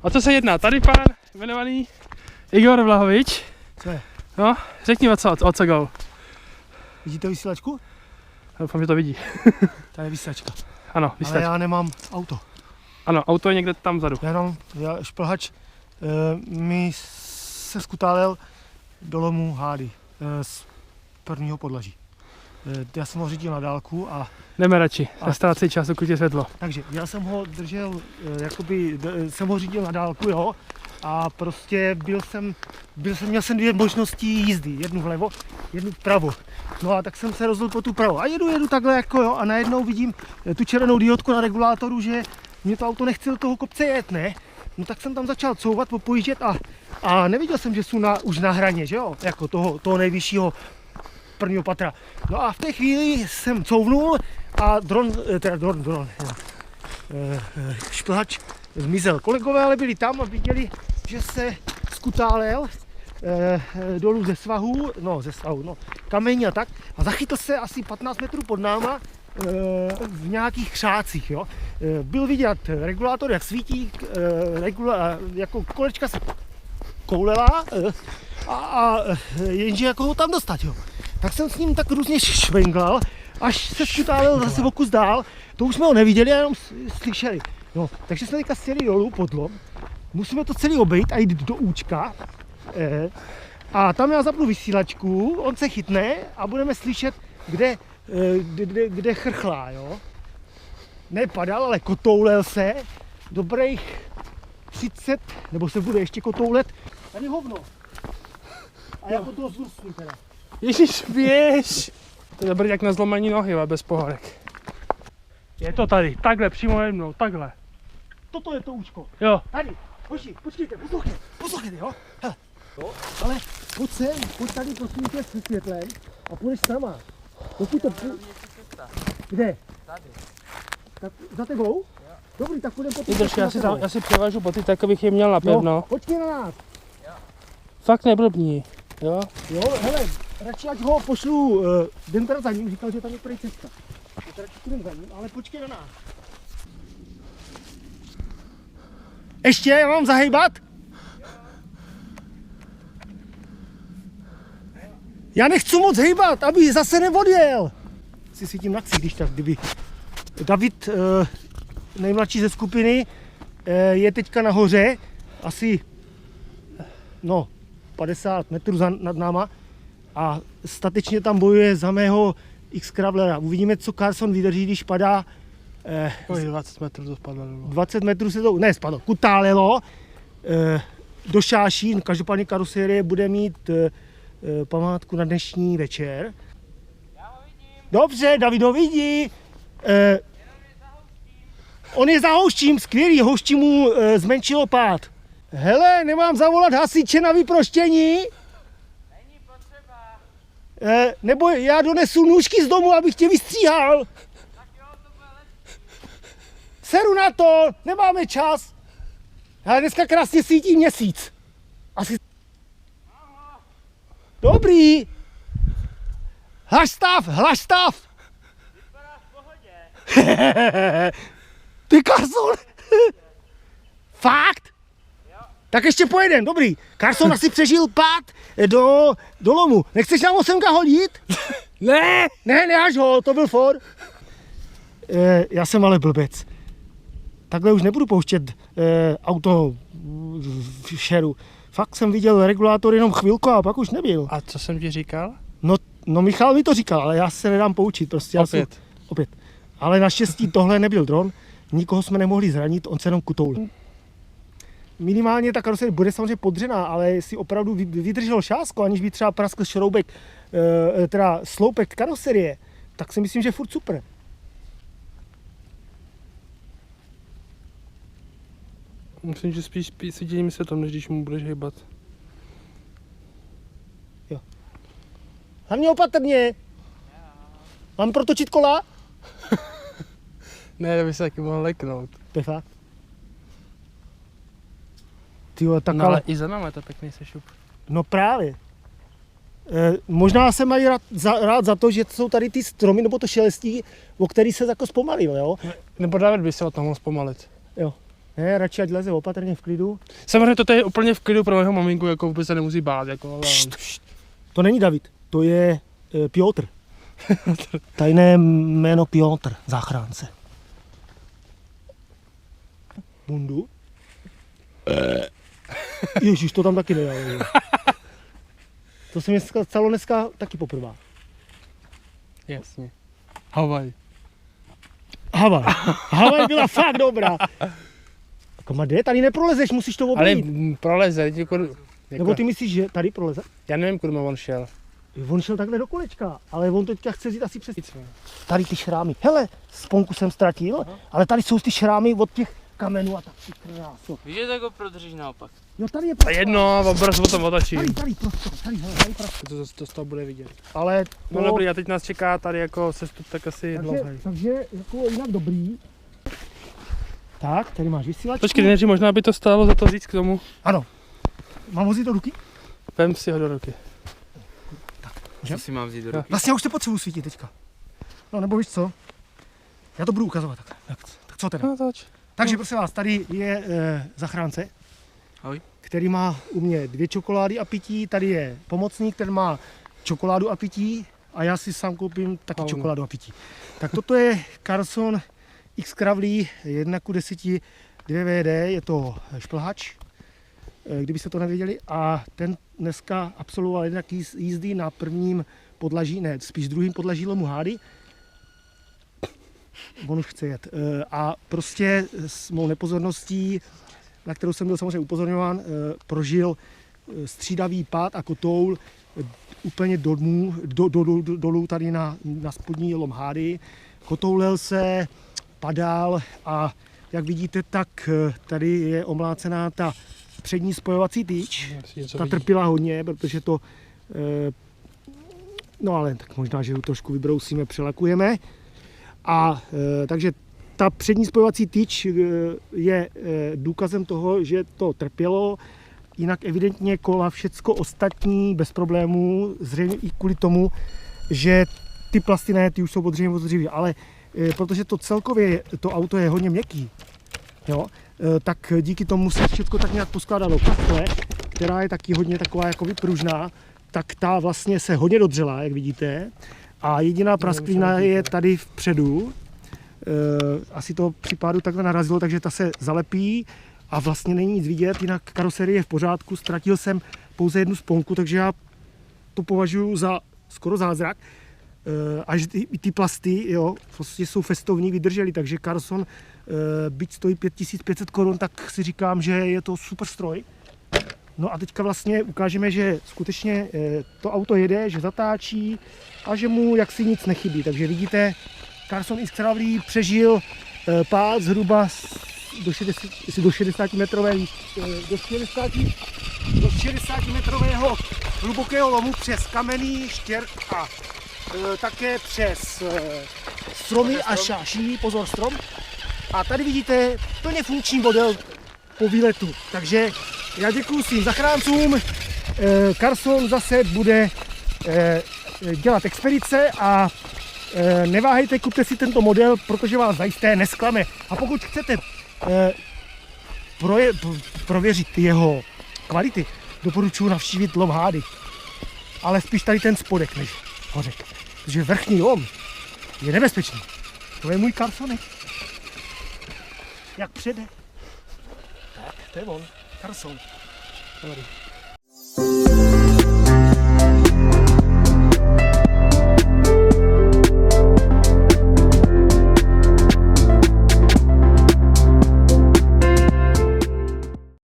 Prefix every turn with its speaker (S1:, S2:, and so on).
S1: O co se jedná? Tady pán jmenovaný Igor Vlahovič.
S2: Co je?
S1: No, řekni o co go.
S2: Vidíte vysílačku?
S1: Doufám, že to vidí.
S2: Tady je vysílačka.
S1: Ano,
S2: Ale
S1: vysílačka.
S2: já nemám auto.
S1: Ano, auto je někde tam vzadu.
S2: Já šplhač mi se skutálel do lomu Hády z prvního podlaží. Já jsem ho řídil na dálku a...
S1: Jdeme radši, ztrácej čas, dokud je světlo.
S2: Takže já jsem ho držel, jsem ho řídil na dálku, jo. A prostě měl jsem dvě možnosti jízdy, jednu vlevo, jednu vpravo. No a tak jsem se rozhodl po tu pravo. A jedu takhle jako jo a najednou vidím tu červenou diodku na regulátoru, že mě to auto nechce do toho kopce jet, ne? No tak jsem tam začal couvat, pojíždět a neviděl jsem, že jsou už na hraně, že jo? Jako toho nejvyššího prvního patra. No a v té chvíli jsem couvnul a šplhač zmizel. Kolegové ale byli tam a viděli, že se skutálel dolů ze svahu, kamení a tak. A zachytl se asi 15 metrů pod náma v nějakých křácích, jo. Byl vidět regulátor, jak svítí, jako kolečka se koulela a jenže jako ho tam dostat, jo. Tak jsem s ním tak různě švenglal, až se skutálel zase o kus dál. To už jsme ho neviděli, jenom slyšeli. No, takže jsme teďka sjeli dolů pod lom. Musíme to celý obejít a jít do účka. A tam já zapnu vysílačku, on se chytne a budeme slyšet, kde chrchlá, jo. Nepadal, ale kotoulel se. Dobrých 30, nebo se bude ještě kotoulet. Tady hovno. A já po toho zvrstnu teda.
S1: Ježíš, běž! To je dobrý jak na zlomení nohy, ale bez pohorek. Je to tady, takhle, přímo nade mnou, takhle.
S2: Toto je to účko.
S1: Jo.
S2: Tady, počkejte, poslouchejte, jo. Hele, jo, ale pojď tady prosím tě se světlem a půjdeš sama. Pokud to Kde?
S3: Tady.
S2: Tak za tebou? Jo. Dobrý, tak půjdeme po ty.
S1: Vydrž, já si převážu boty tak, abych je měl napevno.
S2: Jo, počkej na nás.
S3: Jo.
S1: Fakt neblbní, jo?
S2: Jo, hele, radši ať ho pošlu, jdem teda za ním, říkal, že tam je prý cesta. Tak radši jdem za ním, ale počkej na nás. Ještě, já mám zahejbat? Já nechci moc hejbat, aby zase neodjel. Si svítím na ksí, když tak, kdyby. David, nejmladší ze skupiny, je teďka nahoře, asi 50 metrů nad náma a statečně tam bojuje za mého X-Kravlera. Uvidíme, co Carson vydrží, když padá.
S1: 20 metrů to spadlo.
S2: 20 metrů se to, spadlo, kutálelo do šáší. Každopádně karosérie bude mít památku na dnešní večer.
S3: Já ho vidím.
S2: Dobře, David ho vidí. On je za houštím, skvělý, houští mu zmenšilo pád. Hele, nemám zavolat hasiče na vyproštění?
S3: Není potřeba.
S2: Nebo já donesu nůžky z domu, abych tě vystříhal.
S3: Tak jo, to bude lepší.
S2: Seru na to, nemáme čas. Ale dneska krásně svítí měsíc. Asi... Dobrý. Hlaš stav.
S3: Vypadá v pohodě.
S2: Ty Carson. Fakt?
S3: Jo.
S2: Tak ještě pojedem, dobrý. Carson asi přežil pád do lomu. Nechceš nám 8 hodit?
S1: Ne!
S2: Ne, nehaž ho, to byl for. Já jsem ale blbec. Takhle už nebudu pouštět auto v šeru. Fakt jsem viděl regulátor jenom chvilku a pak už nebyl.
S1: A co jsem ti říkal?
S2: No Michal mi to říkal, ale já se nedám poučit. Prostě opět. Ale naštěstí tohle nebyl dron, nikoho jsme nemohli zranit, on se jenom kutoul. Minimálně ta karoserie bude samozřejmě podřená, ale jestli opravdu vydržel šásko, aniž by třeba praskl šroubek, teda sloupek karoserie, tak si myslím, že je furt super.
S1: Myslím, že spíš svítěním se tom, než když mu budeš hejbat.
S2: Jo. Hlavně opatrně. Mám protočit kola?
S1: Ne, to by se taky mohl leknout.
S2: To je fakt. Tyjo, tak
S1: No ale i za náma je to pěkný sešup.
S2: No právě. Možná jsem mají rád za to, že jsou tady ty stromy, nebo to šelestí, o který se jako zpomalil, jo?
S1: Nebo David by se o tom mohl zpomalit.
S2: Jo. Ne, radši ať leze opatrně v klidu.
S1: Samozřejmě toto je úplně v klidu pro mého maminku, jako vůbec se nemusí bát, jako, ale...
S2: To není David, to je Piotr. Tajné jméno Piotr, záchránce. Bundu? Ježíš, to tam taky nedal. Jo. To se mi stalo dneska taky poprvé.
S1: Jasně. Havaj.
S2: Havaj byla fakt dobrá. Komade, tady neprolezeš, musíš to
S1: Ale
S2: obejít.
S1: proleze, jako,
S2: Nebo ty myslíš, že tady proleze?
S1: já nevím, kudy on šel.
S2: On šel takhle do kolečka, ale on teďka chce jít asi přes tady ty šrámy. Hele, sponku jsem ztratil, ale tady jsou ty šrámy od těch kamenů a tak ty kráso.
S3: Víš, že tak ho prodržíš naopak.
S2: Jo, tady je
S1: A
S2: prostor.
S1: jedno, obraz o tom otočím.
S2: Tady prostor, tady prostor.
S1: To z toho bude vidět.
S2: Ale
S1: No dobrý, a teď nás čeká tady jako sestup tak asi dlouhý.
S2: takže jako jinak dobrý. Tak, tady máš vysílačku.
S1: Počkej, než možná by to stálo za to říct k tomu.
S2: Ano. Mám vozit do ruky?
S1: Vem si ho do ruky.
S3: Co si mám vzít do ruky?
S2: Vlastně já už to potřebuji svítit teďka. No nebo víš co? Já to budu ukazovat tak co teda?
S1: No toč.
S2: Takže prosím vás, tady je zachránce.
S3: Ahoj.
S2: Který má u mě 2 čokolády a pití. Tady je pomocník, který má čokoládu a pití. A já si sám koupím taky
S1: Pauno.
S2: čokoládu a pití. Tak toto je Carlson X Kravlí 1:10 2VD. Je to šplhač, kdybyste to nevěděli. A ten dneska absolvoval jednak jízdy na prvním podlaží, ne, spíš druhým podlaží lomu Hády. On už chce jet. A prostě s mou nepozorností, na kterou jsem byl samozřejmě upozorňován, prožil střídavý pád a kotoul úplně dolů tady na spodní lom Hády. Kotoulel se, padal a jak vidíte, tak tady je omlácená ta přední spojovací tyč. Ta trpěla hodně, protože to, no ale tak možná, že ho trošku vybrousíme, přelakujeme. A takže ta přední spojovací tyč je důkazem toho, že to trpělo, jinak evidentně kola všecko ostatní bez problémů, zřejmě i kvůli tomu, že ty plasty ne, ty už jsou odřívy, ale protože to celkově, to auto je hodně měkký, jo, tak díky tomu se všechno tak nějak poskládalo. Kastle, která je taky hodně taková jako pružná, tak ta vlastně se hodně dodřela, jak vidíte. A jediná prasklina je tady vpředu. Asi to při pádu takhle narazilo, takže ta se zalepí a vlastně není nic vidět, jinak karoserie je v pořádku. Ztratil jsem pouze jednu sponku, takže já to považuji za skoro zázrak. A že ty plasty, jo, vlastně jsou festovní, vydržely, takže Carlson, byť stojí 5500 Kč, tak si říkám, že je to super stroj. No a teďka vlastně ukážeme, že skutečně to auto jede, že zatáčí a že mu jaksi nic nechybí. Takže vidíte, Carlson X Kravlí přežil pád zhruba do 60 metrového hlubokého lomu přes kamenný štěrk a také přes stromy a šáší, pozor strom. A tady vidíte plně funkční model po výletu. Takže já děkuji svým zachráncům. Carlson zase bude dělat expedice a neváhejte, kupte si tento model, protože vás zajisté nesklame. A pokud chcete prověřit jeho kvality, doporučuji navštívit lom Hády. Ale spíš tady ten spodek než hořek. Protože vrchní lom je nebezpečný. To je můj Carlsonek. Jak přede. Tak, to je on. Carlson. Dobrý.